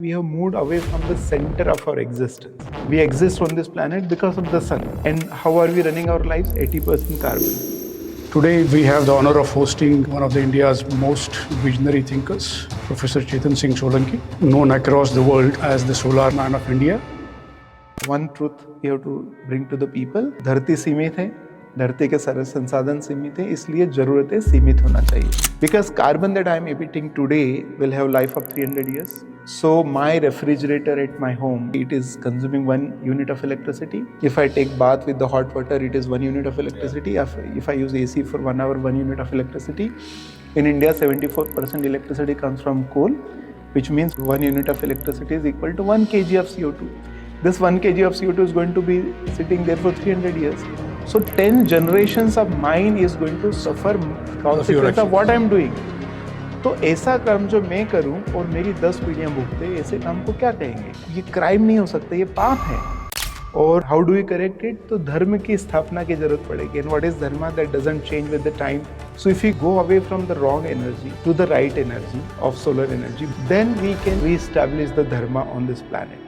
We have moved away from the center of our existence. We exist on this planet because of the sun. And how are we running our lives? 80% carbon. Today, we have the honor of hosting one of India's most visionary thinkers, Professor Chetan Singh Solanki, known across the world as the Solar Man of India. One truth we have to bring to the people. धरती सीमित है, धरती के सारे संसाधन सीमित है, इसलिए जरूरतें सीमित होना चाहिए. Because carbon that I am emitting today will have life of 300 years. So my refrigerator at my home, it is consuming 1 unit of electricity. If I take bath with the hot water, it is 1 unit of electricity. If I use AC for 1 hour, 1 unit of electricity. In India, 74% electricity comes from coal, which means 1 unit of electricity is equal to 1 kg of CO2. This 1 kg of CO2 is going to be sitting there for 300 years. So 10 generations of mine is going to suffer consequence of what I am doing. तो ऐसा काम जो मैं करूं और मेरी 10 पीढ़ियां भुगते, ऐसे काम को क्या कहेंगे? ये क्राइम नहीं हो सकता, ये पाप है. और हाउ डू वी करेक्ट इट? तो धर्म की स्थापना की जरूरत पड़ेगी. And what is dharma? That doesn't change with the time. So if you go away from the wrong energy to the right energy of solar energy, then we can reestablish the dharma on this planet.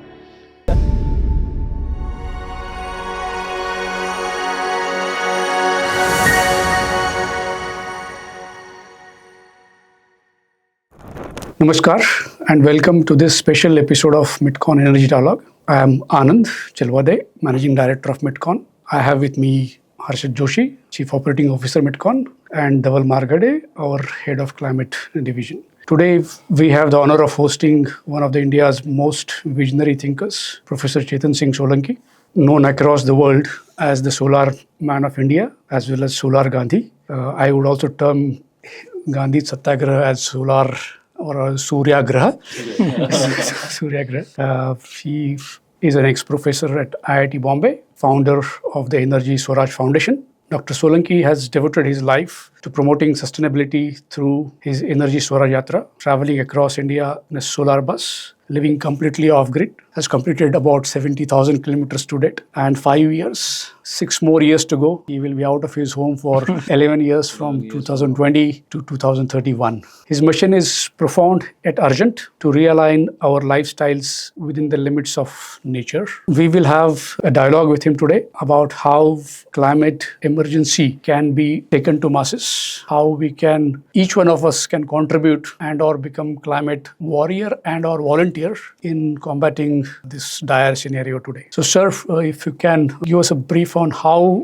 Namaskar and welcome to this special episode of MITCON Energy Dialogue. I am Anand, Chalwade, Managing Director of MITCON. I have with me Harshad, Joshi, Chief Operating Officer MITCON, and Dhawal, Marghade, our Head of Climate Division. Today we have the honor of hosting one of India's most visionary thinkers, Professor Chetan Singh Solanki, known across the world as the Solar Man of India as well as Solar Gandhi. I would also term Gandhi Satyagraha as Solar or Suryagraha. Suryagraha. He is an ex-professor at IIT Bombay, founder of the Energy Swaraj Foundation. Dr. Solanki has devoted his life to promoting sustainability through his Energy Swaraj Yatra, traveling across India in a solar bus, living completely off-grid, has completed about 70,000 kilometers to date, and 5 years, 6 more years to go. He will be out of his home for 11 years from 2020 to 2031. His mission is profound yet urgent to realign our lifestyles within the limits of nature. We will have a dialogue with him today about how climate emergency can be taken to masses, how we can, each one of us can contribute and or become climate warrior and or volunteer in combating this dire scenario today. So sir, if you can give us a brief on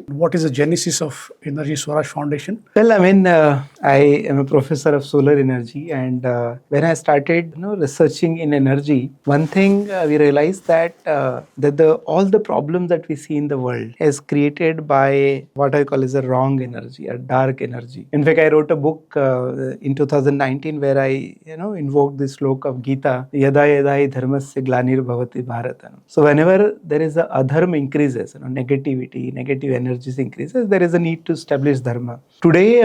what is the genesis of Energy Swaraj Foundation? Well, I mean, I am a professor of solar energy, and when I started researching in energy, one thing we realized that all the problems that we see in the world is created by what I call as a wrong energy, a dark energy. In fact, I wrote a book in 2019 where I invoked this slok of Gita, yada yada hi dharmasya glanir bhavati Bharata. So whenever there is a adharma increases, negative energies increases, there is a need to establish dharma. Today,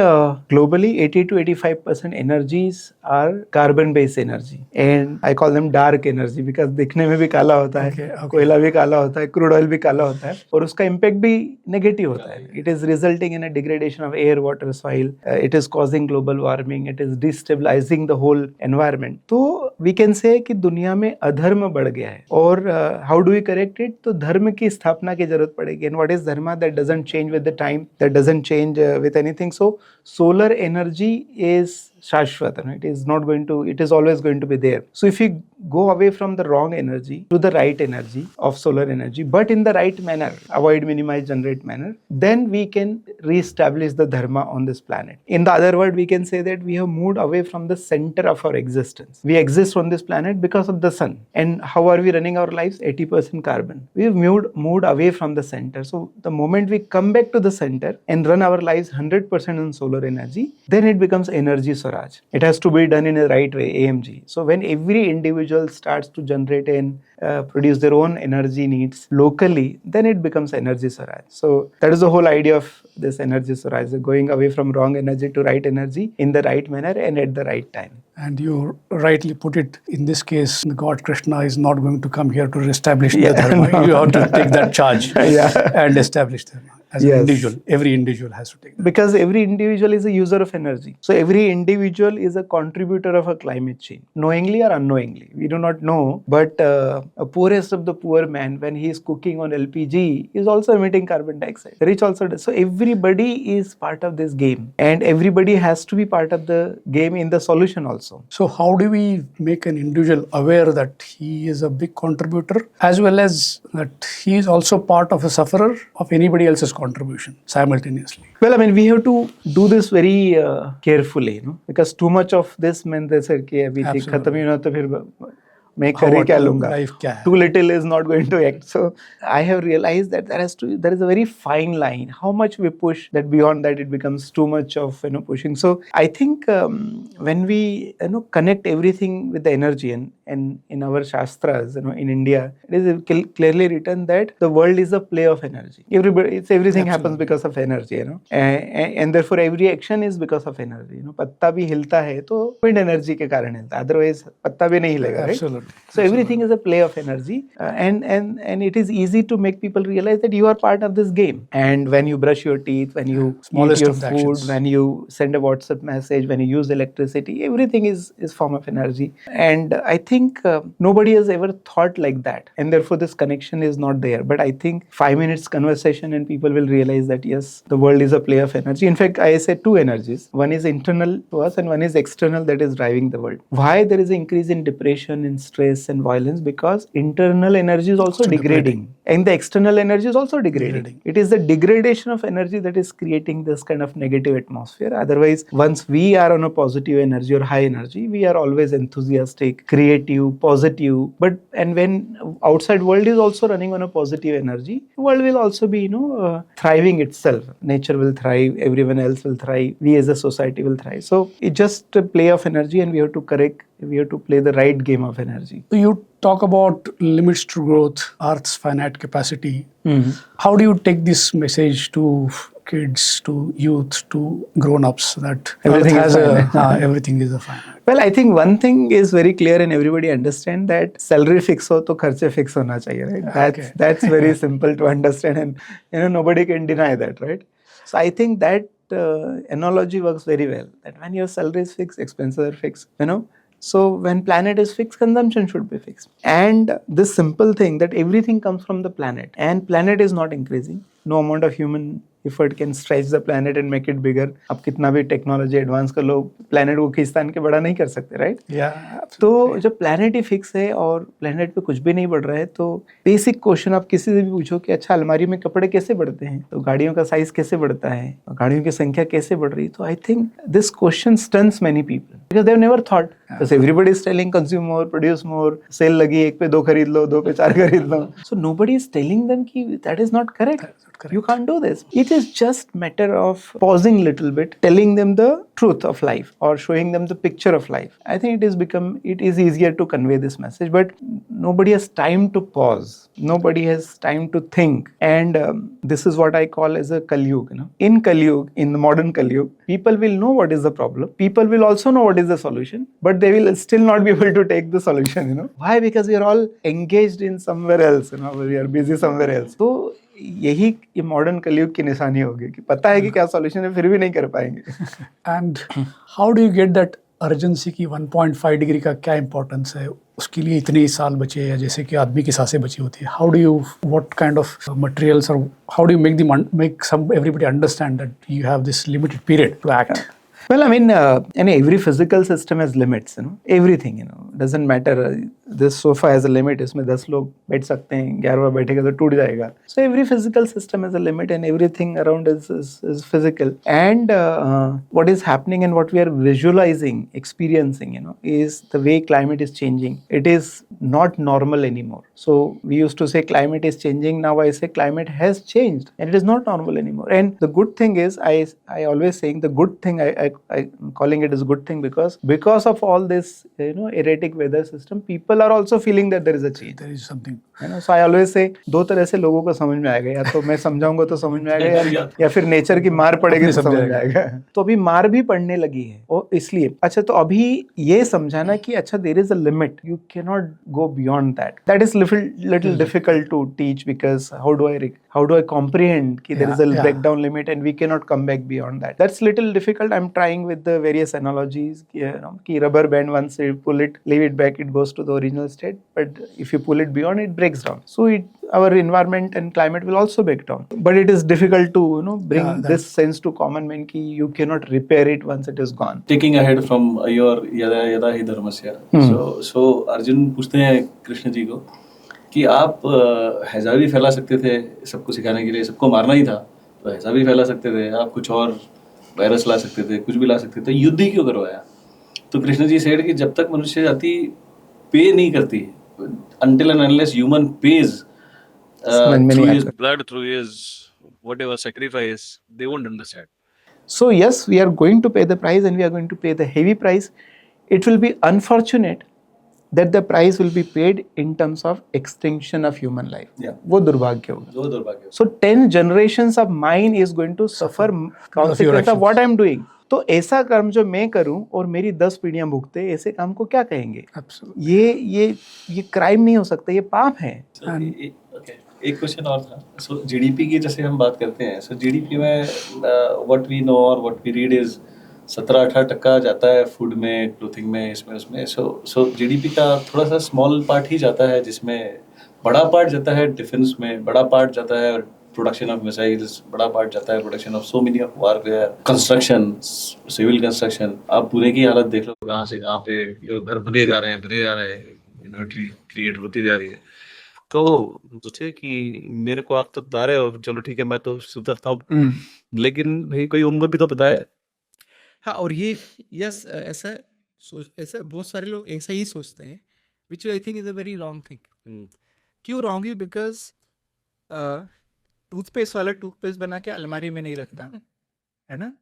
globally, 80 to 85% energies are carbon-based energy, and I call them dark energy because दिखने में भी काला होता है, कोयला भी काला होता है, crude oil भी काला होता है, और उसका impact भी negative होता है. It is resulting in a degradation of air, water, soil. It is causing global warming. It is destabilizing the whole environment. तो we can say कि दुनिया में अधर्म बढ़ गया है. और how do we correct it? तो धर्म की स्थापना की जरूरत पड़ेगी. And what is dharma? That doesn't change with the time. That doesn't change with anything. So solar energy is Shashwat. It is always going to be there. So if you go away from the wrong energy to the right energy of solar energy, but in the right manner, avoid, minimize, generate manner, then we can re-establish the dharma on this planet. In the other word, we can say that we have moved away from the center of our existence. We exist on this planet because of the sun. And how are we running our lives? 80% carbon. We have moved away from the center. So the moment we come back to the center and run our lives 100% on solar energy, then it becomes energy Swaraj. It has to be done in a right way, AMG. So when every individual starts to generate and produce their own energy needs locally, then it becomes energy Swaraj. So that is the whole idea of this energy Swaraj, going away from wrong energy to right energy in the right manner and at the right time. And you rightly put it, in this case, God Krishna is not going to come here to establish the dharma. You have to take that charge and establish dharma. as an individual. Every individual has to take that. Because every individual is a user of energy. So every individual is a contributor of a climate change, knowingly or unknowingly. We do not know, but a poorest of the poor man, when he is cooking on LPG, is also emitting carbon dioxide. The rich also does. So everybody is part of this game, and everybody has to be part of the game in the solution also. So how do we make an individual aware that he is a big contributor, as well as that he is also part of a sufferer of anybody else's contribution simultaneously? Well, I mean, we have to do this very carefully, because too much of this means they say कि अभी ठीक खत्म ही ना तो फिर मैं करे क्या लूँगा. Too little is not going to act. So I have realized that there is a very fine line. How much we push, that beyond that it becomes too much of pushing. So I think when we connect everything with the energy, and in our shastras, in India, it is clearly written that the world is a play of energy. Everything happens because of energy, and therefore every action is because of energy. पत्ता भी हिलता है तो wind energy के कारण हिलता है. Otherwise पत्ता भी नहीं हिलेगा, right? Absolutely. So everything is a play of energy, and it is easy to make people realize that you are part of this game. And when you brush your teeth, when you eat your food, when you send a WhatsApp message, when you use electricity, everything is form of energy. And I think nobody has ever thought like that, and therefore this connection is not there. But I think 5 minutes conversation and people will realize that yes, the world is a play of energy. In fact, I say two energies. One is internal to us and one is external, that is driving the world. Why there is an increase in depression, in stress and violence? Because internal energy is also degrading and the external energy is also degrading. It is the degradation of energy that is creating this kind of negative atmosphere. Otherwise, once we are on a positive energy or high energy, we are always enthusiastic, creative, positive. And when outside world is also running on a positive energy, world will also be thriving itself. Nature will thrive, everyone else will thrive, we as a society will thrive. So it's just a play of energy, and we have to play the right game of energy. So you talk about limits to growth, Earth's finite capacity. How do you take this message to kids, to youth, to grown-ups that everything is a finite? Well, I think one thing is very clear and everybody understand that salary fix ho to kharche fix hona chahiye, right? That's very simple to understand, and nobody can deny that, right? So I think that analogy works very well, that when your salary is fixed, expenses are fixed, So when planet is fixed, consumption should be fixed. And this simple thing that everything comes from the planet, and planet is not increasing. No amount of human effort can stretch the planet and make it bigger. आप कितना भी technology advance कर लो, planet को खींचतान के बड़ा नहीं कर सकते, राइट? तो जब प्लैनेट ही फिक्स है और प्लैनेट पे कुछ भी नहीं बढ़ रहा है, तो बेसिक क्वेश्चन आप किसी से भी पूछो कि अच्छा अलमारी में कपड़े कैसे बढ़ते हैं, तो गाड़ियों का साइज कैसे बढ़ता है, गाड़ियों की संख्या कैसे बढ़ रही है, तो I think this question stuns many people because they have never thought. Because everybody is telling consume more, produce more, sale लगी, एक पे 2 खरीद लो, 2 पे 4 खरीद लो. So nobody is telling them कि that is not correct. You can't do this. It is just matter of pausing little bit, telling them the truth of life or showing them the picture of life. I think it is easier to convey this message, but nobody has time to pause. Nobody has time to think. And this is what I call as a Kalyug. In Kalyug, in the modern Kalyug, people will know what is the problem. People will also know what is the solution, but they will still not be able to take the solution. Why? Because we are all engaged in somewhere else. We are busy somewhere else. So यही modern कलयुग की निशानी होगी कि पता है कि क्या सॉल्यूशन है, फिर भी नहीं कर पाएंगे. And how do you get that urgency की 1.5 डिग्री का क्या इंपॉर्टेंस है, उसके लिए इतने साल बचे, या जैसे कि आदमी की सांसें बची होती है, how do you, what kind of materials, और how do you make some everybody understand that you have this limited period to act? Well, I mean, every physical system has limits, everything, doesn't matter. This sofa has a limit, इसमें 10 लोग बैठ सकते हैं, 11वां बैठेगा तो टूट जाएगा. So every physical system has a limit, and everything around is physical. And what is happening and what we are visualizing, experiencing, is the way climate is changing. It is not normal anymore. So we used to say climate is changing. Now I say climate has changed, and it is not normal anymore. And the good thing is, I always saying the good thing, I'm calling it as a good thing, because of all this erratic weather system, people are also feeling that there is a change. There is something. So I always say, दो तरह से लोगों को समझ में आएगा, या तो मैं समझाऊंगा तो समझ में आएगा, या फिर नेचर की मार पड़ेगी तो समझ में आएगा. तो अभी मार भी पड़ने लगी है, और इसलिए अच्छा, तो अभी ये समझाना कि अच्छा there is a limit, you can not go beyond that. That is little difficult to teach, because how do I comprehend that there is a breakdown limit and we cannot come back beyond that. That's little difficult. I'm trying with the various analogies. Rubber band, once you pull it, leave it back, it goes to the original state. But if you pull it beyond, it breaks down. So our environment and climate will also break down. But it is difficult to bring this sense to common man ki you cannot repair it once it is gone. Taking ahead from your yada yada hi dharmasya. So Arjun पूछते हैं कृष्ण जी को कि आप हैजा भी फैला सकते थे सबको सिखाने के लिए, सबको मारना ही था तो हैजा भी फैला सकते थे, आप कुछ और वायरस ला सकते थे, कुछ भी ला सकते थे, युद्ध ही क्यों करवाया? तो कृष्ण जी सेड कि जब तक मनुष्य जाति पे नहीं करती, until and unless human pays through his blood, through his whatever sacrifice, they won't understand. So yes, we are going to pay the price, and we are going to pay the heavy price. It will be unfortunate that the price will be paid in terms of extinction of human life. वो दुर्भाग्य होगा. So 10 generations of mine is going to suffer consequence of what I am doing. तो ऐसा कर्म जो मैं करूं और मेरी 10 पीढ़ियां भुगते, ऐसे काम को क्या कहेंगे? ये क्राइम नहीं हो सकता, ये पाप है. एक क्वेश्चन और था. सो जीडीपी की जैसे हम बात करते हैं, सो जीडीपी में व्हाट वी नो और व्हाट वी रीड इज 17-18% जाता है फूड में, क्लोथिंग में, इसमें उसमें. सो जीडीपी का थोड़ा सा स्मॉल पार्ट ही जाता है, जिसमें बड़ा पार्ट जाता है डिफेंस में, बड़ा पार्ट जाता है प्रोडक्शन ऑफ मिसाइल्स, बड़ा पार्ट जाता है production of so many of warfare, construction, civil construction. आप पूरे की हालत देख लो, कहाँ से कहाँ पे घर बने जा रहे हैं, इन्वेंट्री क्रिएट होती जा रही है. तो सोचे कि मेरे को आग तो बता रहे हो, चलो ठीक है, मैं तो सुधरता हूँ, लेकिन भाई कोई उम्र भी तो बताए. हाँ, और ये यस ऐसा बहुत सारे लोग ऐसा ही सोचते हैं, which I think is a very wrong thing. क्यों रॉन्ग है? बिकॉज टूथपेस्ट वाला टूथपेस्ट बना के अलमारी में नहीं रखता है ना,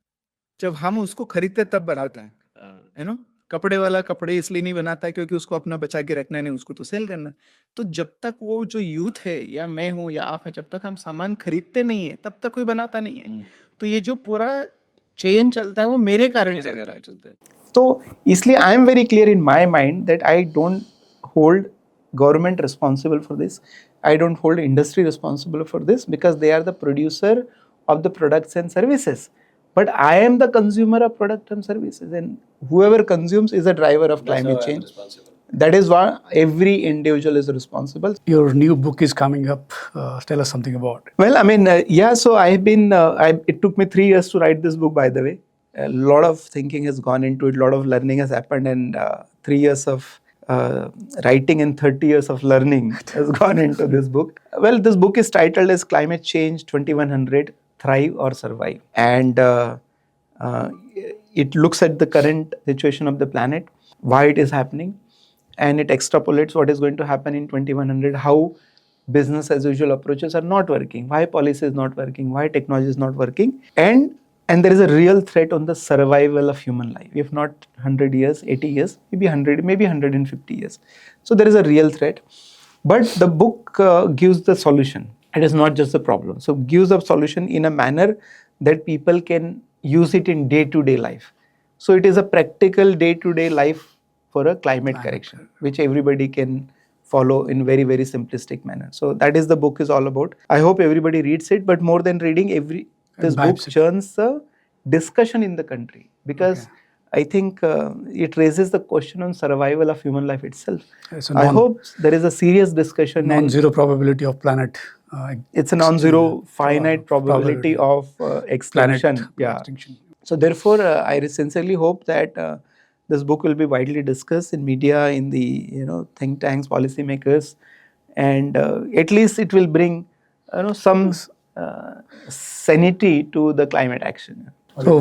जब हम उसको खरीदते तब बनाता है ना. कपड़े वाला कपड़े इसलिए नहीं बनाता है क्योंकि उसको अपना बचा के रखना नहीं, उसको तो सेल करना. तो जब तक वो जो यूथ है या मैं हूँ या आप है, जब तक हम सामान खरीदते नहीं है तब तक कोई बनाता नहीं है. तो ये जो पूरा चेन चलता है वो मेरे कारण चलता है. तो इसलिए I am very clear in my mind that I don't hold government responsible for this. I don't hold industry responsible for this, because they are the producer of the products and services. But I am the consumer of product and services, and whoever consumes is a driver of climate change. That is why every individual is responsible. Your new book is coming up. Tell us something about it. Well, I mean, so I've been, it took me 3 years to write this book, by the way. A lot of thinking has gone into it, a lot of learning has happened, and 3 years of writing and 30 years of learning has gone into this book. Well, this book is titled as Climate Change 2100, Thrive or Survive. And it looks at the current situation of the planet, why it is happening, and it extrapolates what is going to happen in 2100, how business as usual approaches are not working, why policy is not working, why technology is not working, and there is a real threat on the survival of human life. If not 100 years, 80 years, maybe 100, maybe 150 years. So there is a real threat. But the book gives the solution. It is not just the problem. So gives a solution in a manner that people can use it in day-to-day life. So it is a practical day-to-day life for a climate correction, which everybody can follow in very, very simplistic manner. So that is the book is all about. I hope everybody reads it, but more than reading, this book churns the discussion in the country, because I think it raises the question on survival of human life itself. I hope there is a serious discussion. Non-zero probability of planet. It's a non-zero finite probability of extinction. Extinction. So therefore, I sincerely hope that this book will be widely discussed in media, in the think tanks, policymakers, and at least it will bring some sanity to the climate action. So,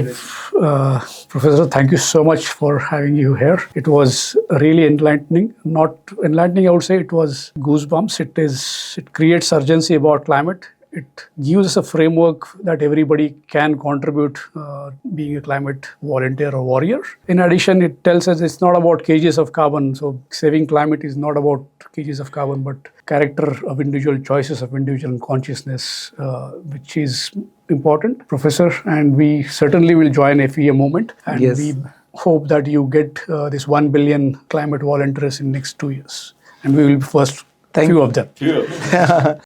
Professor, thank you so much for having you here. It was really enlightening. Not enlightening, I would say. It was goosebumps. It creates urgency about climate. It gives us a framework that everybody can contribute, being a climate volunteer or warrior. In addition, it tells us it's not about kgs of carbon. So saving climate is not about kgs of carbon, but character of individual choices of individual consciousness, which is important, Professor. And we certainly will join FEA movement. And we hope that you get this 1 billion climate volunteers in next 2 years. and we will be first Thank few you. of them. Few.